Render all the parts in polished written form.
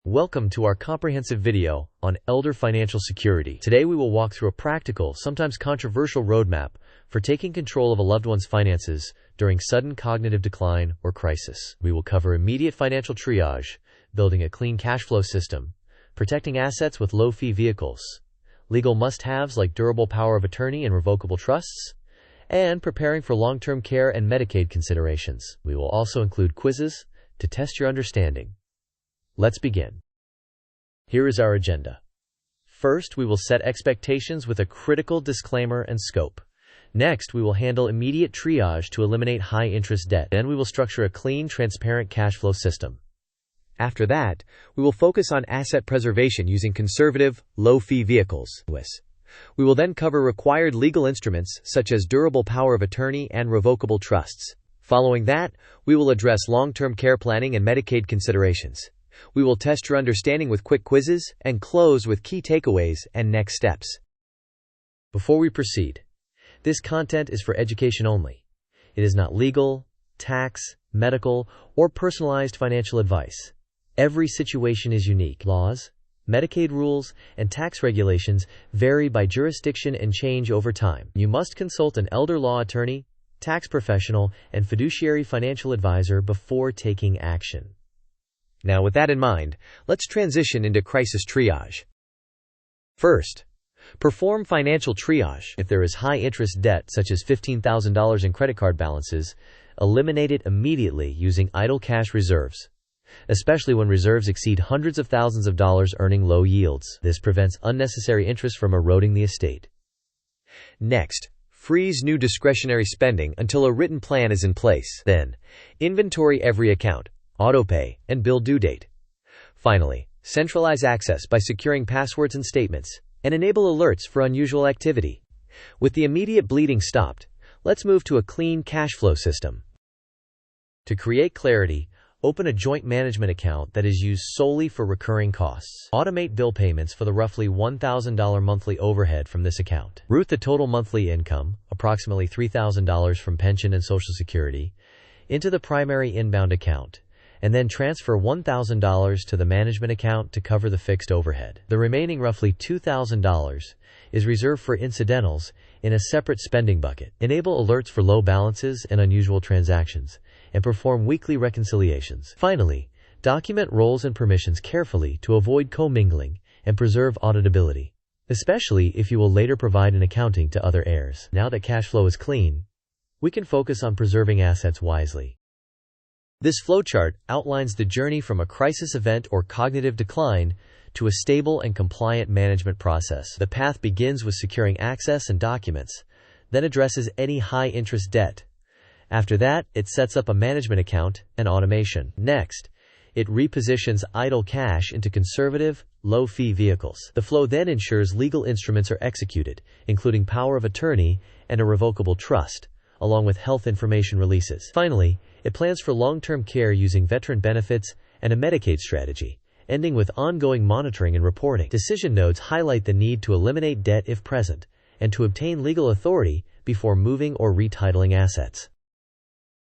Welcome to our comprehensive video on elder financial security. Today we will walk through a practical, sometimes controversial roadmap for taking control of a loved one's finances during sudden cognitive decline or crisis. We will cover immediate financial triage, building a clean cash flow system, protecting assets with low-fee vehicles, legal must-haves like durable power of attorney and revocable trusts, and preparing for long-term care and Medicaid considerations. We will also include quizzes to test your understanding. Let's begin. Here is our agenda. First, we will set expectations with a critical disclaimer and scope. Next, we will handle immediate triage to eliminate high-interest debt. Then we will structure a clean, transparent cash flow system. After that, we will focus on asset preservation using conservative, low-fee vehicles. We will then cover required legal instruments such as durable power of attorney and revocable trusts. Following that, we will address long-term care planning and Medicaid considerations. We will test your understanding with quick quizzes and close with key takeaways and next steps. Before we proceed, this content is for education only. It is not legal, tax, medical, or personalized financial advice. Every situation is unique. Laws, Medicaid rules, and tax regulations vary by jurisdiction and change over time. You must consult an elder law attorney, tax professional, and fiduciary financial advisor before taking action. Now, with that in mind, let's transition into crisis triage. First, perform financial triage. If there is high-interest debt, such as $15,000 in credit card balances, eliminate it immediately using idle cash reserves, especially when reserves exceed hundreds of thousands of dollars earning low yields. This prevents unnecessary interest from eroding the estate. Next, freeze new discretionary spending until a written plan is in place. Then, inventory every account, autopay, and bill due date. Finally, centralize access by securing passwords and statements, and enable alerts for unusual activity. With the immediate bleeding stopped, let's move to a clean cash flow system. To create clarity, open a joint management account that is used solely for recurring costs. Automate bill payments for the roughly $1,000 monthly overhead from this account. Route the total monthly income, approximately $3,000 from pension and Social Security, into the primary inbound account, and then transfer $1,000 to the management account to cover the fixed overhead. The remaining roughly $2,000 is reserved for incidentals in a separate spending bucket. Enable alerts for low balances and unusual transactions, and perform weekly reconciliations. Finally, document roles and permissions carefully to avoid commingling and preserve auditability, especially if you will later provide an accounting to other heirs. Now that cash flow is clean, we can focus on preserving assets wisely. This flowchart outlines the journey from a crisis event or cognitive decline to a stable and compliant management process. The path begins with securing access and documents, then addresses any high-interest debt. After that, it sets up a management account and automation. Next, it repositions idle cash into conservative, low-fee vehicles. The flow then ensures legal instruments are executed, including power of attorney and a revocable trust, along with health information releases. Finally, it plans for long-term care using veteran benefits and a Medicaid strategy, ending with ongoing monitoring and reporting. Decision notes highlight the need to eliminate debt if present, and to obtain legal authority before moving or retitling assets.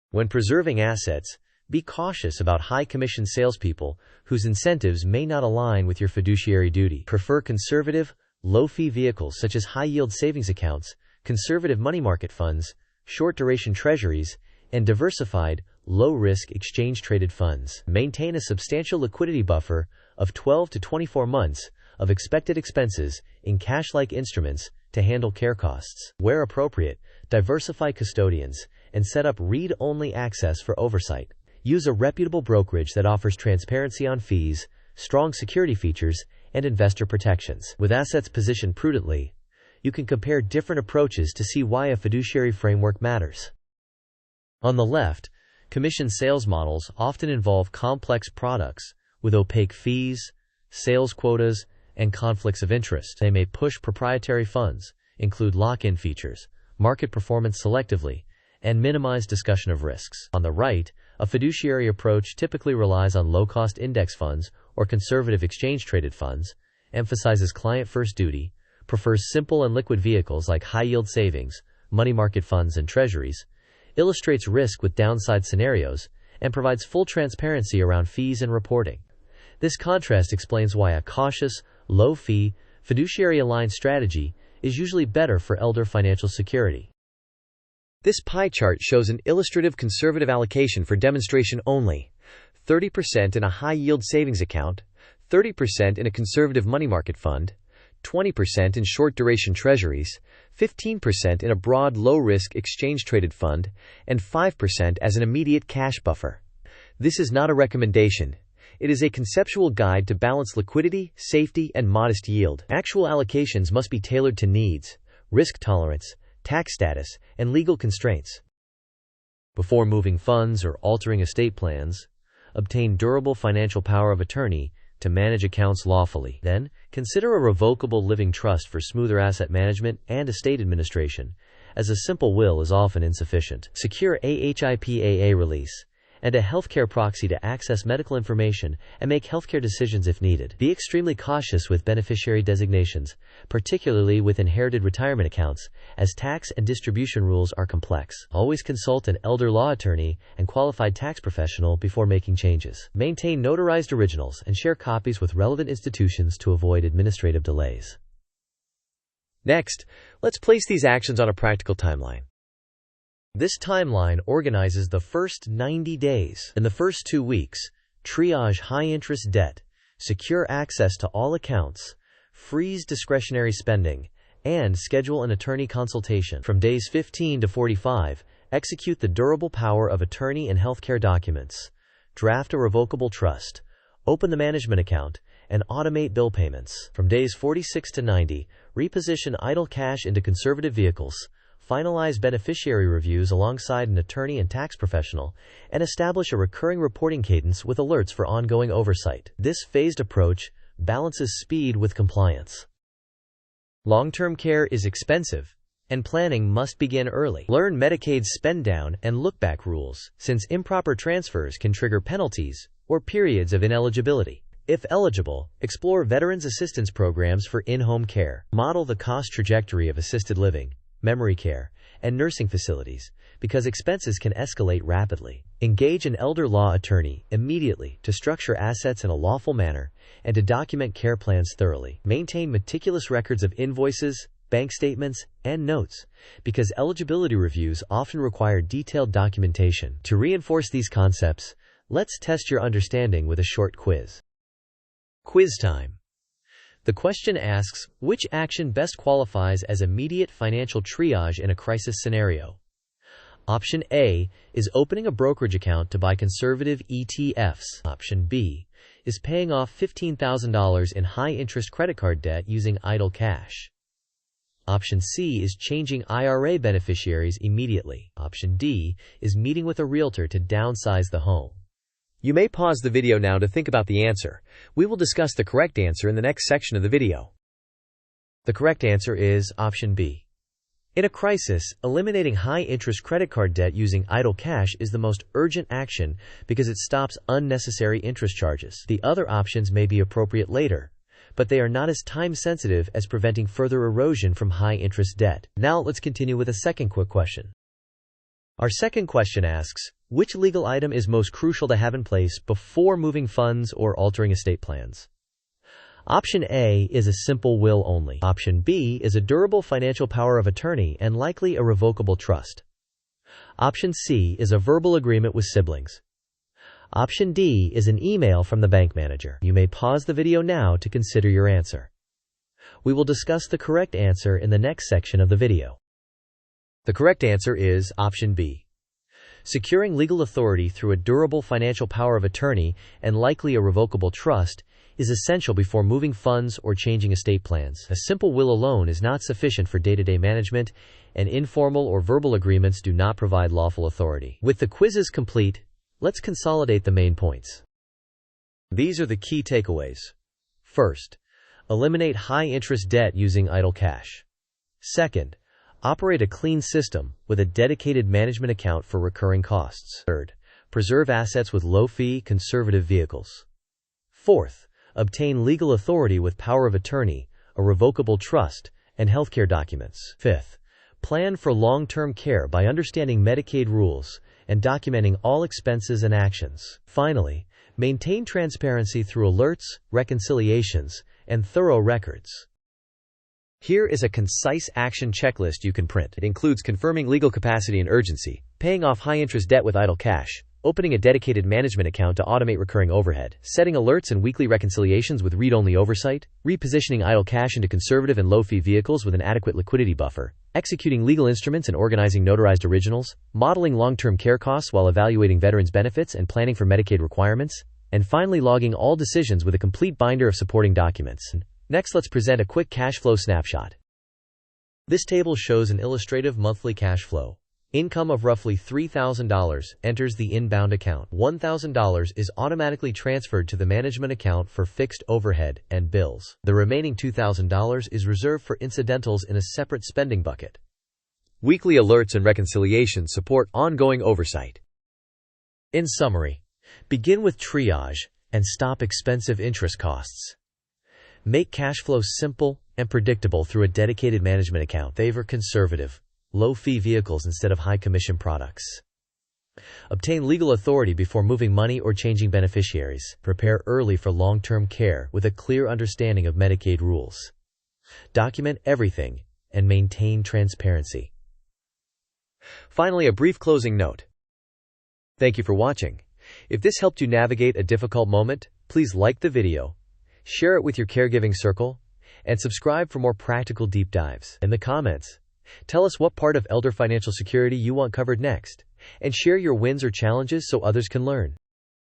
When preserving assets, be cautious about high-commission salespeople whose incentives may not align with your fiduciary duty. Prefer conservative, low-fee vehicles such as high-yield savings accounts, conservative money market funds, short-duration treasuries, and diversified, low-risk exchange-traded funds. Maintain a substantial liquidity buffer of 12 to 24 months of expected expenses in cash-like instruments to handle care costs. Where appropriate, diversify custodians and set up read-only access for oversight. Use a reputable brokerage that offers transparency on fees, strong security features, and investor protections. With assets positioned prudently, you can compare different approaches to see why a fiduciary framework matters. On the left, commission sales models often involve complex products with opaque fees, sales quotas, and conflicts of interest. They may push proprietary funds, include lock-in features, market performance selectively, and minimize discussion of risks. On the right, a fiduciary approach typically relies on low-cost index funds or conservative exchange-traded funds, emphasizes client-first duty, prefers simple and liquid vehicles like high-yield savings, money market funds, and treasuries, illustrates risk with downside scenarios, and provides full transparency around fees and reporting. This contrast explains why a cautious, low-fee, fiduciary-aligned strategy is usually better for elder financial security. This pie chart shows an illustrative conservative allocation for demonstration only: 30% in a high-yield savings account, 30% in a conservative money market fund, 20% in short-duration treasuries, 15% in a broad low-risk exchange-traded fund, and 5% as an immediate cash buffer. This is not a recommendation. It is a conceptual guide to balance liquidity, safety, and modest yield. Actual allocations must be tailored to needs, risk tolerance, tax status, and legal constraints. Before moving funds or altering estate plans, obtain durable financial power of attorney to manage accounts lawfully. Then, consider a revocable living trust for smoother asset management and estate administration, as a simple will is often insufficient. Secure a HIPAA release and a healthcare proxy to access medical information and make healthcare decisions if needed. Be extremely cautious with beneficiary designations, particularly with inherited retirement accounts, as tax and distribution rules are complex. Always consult an elder law attorney and qualified tax professional before making changes. Maintain notarized originals and share copies with relevant institutions to avoid administrative delays. Next, let's place these actions on a practical timeline. This timeline organizes the first 90 days. In the first 2 weeks, triage high-interest debt, secure access to all accounts, freeze discretionary spending, and schedule an attorney consultation. From days 15 to 45, execute the durable power of attorney and healthcare documents, draft a revocable trust, open the management account, and automate bill payments. From days 46 to 90, reposition idle cash into conservative vehicles, finalize beneficiary reviews alongside an attorney and tax professional, and establish a recurring reporting cadence with alerts for ongoing oversight. This phased approach balances speed with compliance. Long-term care is expensive, and planning must begin early. Learn Medicaid's spend-down and look-back rules, since improper transfers can trigger penalties or periods of ineligibility. If eligible, explore veterans assistance programs for in-home care. Model the cost trajectory of assisted living, memory care, and nursing facilities, because expenses can escalate rapidly. Engage an elder law attorney immediately to structure assets in a lawful manner and to document care plans thoroughly. Maintain meticulous records of invoices, bank statements, and notes, because eligibility reviews often require detailed documentation. To reinforce these concepts, let's test your understanding with a short quiz. Quiz time. The question asks, which action best qualifies as immediate financial triage in a crisis scenario? Option A is opening a brokerage account to buy conservative ETFs. Option B is paying off $15,000 in high-interest credit card debt using idle cash. Option C is changing IRA beneficiaries immediately. Option D is meeting with a realtor to downsize the home. You may pause the video now to think about the answer. We will discuss the correct answer in the next section of the video. The correct answer is Option B. In a crisis, eliminating high-interest credit card debt using idle cash is the most urgent action because it stops unnecessary interest charges. The other options may be appropriate later, but they are not as time-sensitive as preventing further erosion from high-interest debt. Now let's continue with a second quick question. Our second question asks, which legal item is most crucial to have in place before moving funds or altering estate plans? Option A is a simple will only. Option B is a durable financial power of attorney and likely a revocable trust. Option C is a verbal agreement with siblings. Option D is an email from the bank manager. You may pause the video now to consider your answer. We will discuss the correct answer in the next section of the video. The correct answer is Option B. Securing legal authority through a durable financial power of attorney and likely a revocable trust is essential before moving funds or changing estate plans. A simple will alone is not sufficient for day-to-day management, and informal or verbal agreements do not provide lawful authority. With the quizzes complete, let's consolidate the main points. These are the key takeaways. First, eliminate high-interest debt using idle cash. Second, operate a clean system with a dedicated management account for recurring costs. Third, preserve assets with low-fee, conservative vehicles. Fourth, obtain legal authority with power of attorney, a revocable trust, and healthcare documents. Fifth, plan for long-term care by understanding Medicaid rules and documenting all expenses and actions. Finally, Maintain transparency through alerts, reconciliations, and thorough records. Here is a concise action checklist you can print. It includes confirming legal capacity and urgency, paying off high-interest debt with idle cash, opening a dedicated management account to automate recurring overhead, setting alerts and weekly reconciliations with read-only oversight, repositioning idle cash into conservative and low-fee vehicles with an adequate liquidity buffer, executing legal instruments and organizing notarized originals, modeling long-term care costs while evaluating veterans' benefits and planning for Medicaid requirements, and finally logging all decisions with a complete binder of supporting documents. Next, let's present a quick cash flow snapshot. This table shows an illustrative monthly cash flow. Income of roughly $3,000 enters the inbound account. $1,000 is automatically transferred to the management account for fixed overhead and bills. The remaining $2,000 is reserved for incidentals in a separate spending bucket. Weekly alerts and reconciliations support ongoing oversight. In summary, begin with triage and stop expensive interest costs. Make cash flow simple and predictable through a dedicated management account. Favor conservative, low-fee vehicles instead of high-commission products. Obtain legal authority before moving money or changing beneficiaries. Prepare early for long-term care with a clear understanding of Medicaid rules. Document everything and maintain transparency. Finally, a brief closing note. Thank you for watching. If this helped you navigate a difficult moment, please like the video, share it with your caregiving circle, and subscribe for more practical deep dives. In the comments, tell us what part of elder financial security you want covered next, and share your wins or challenges so others can learn.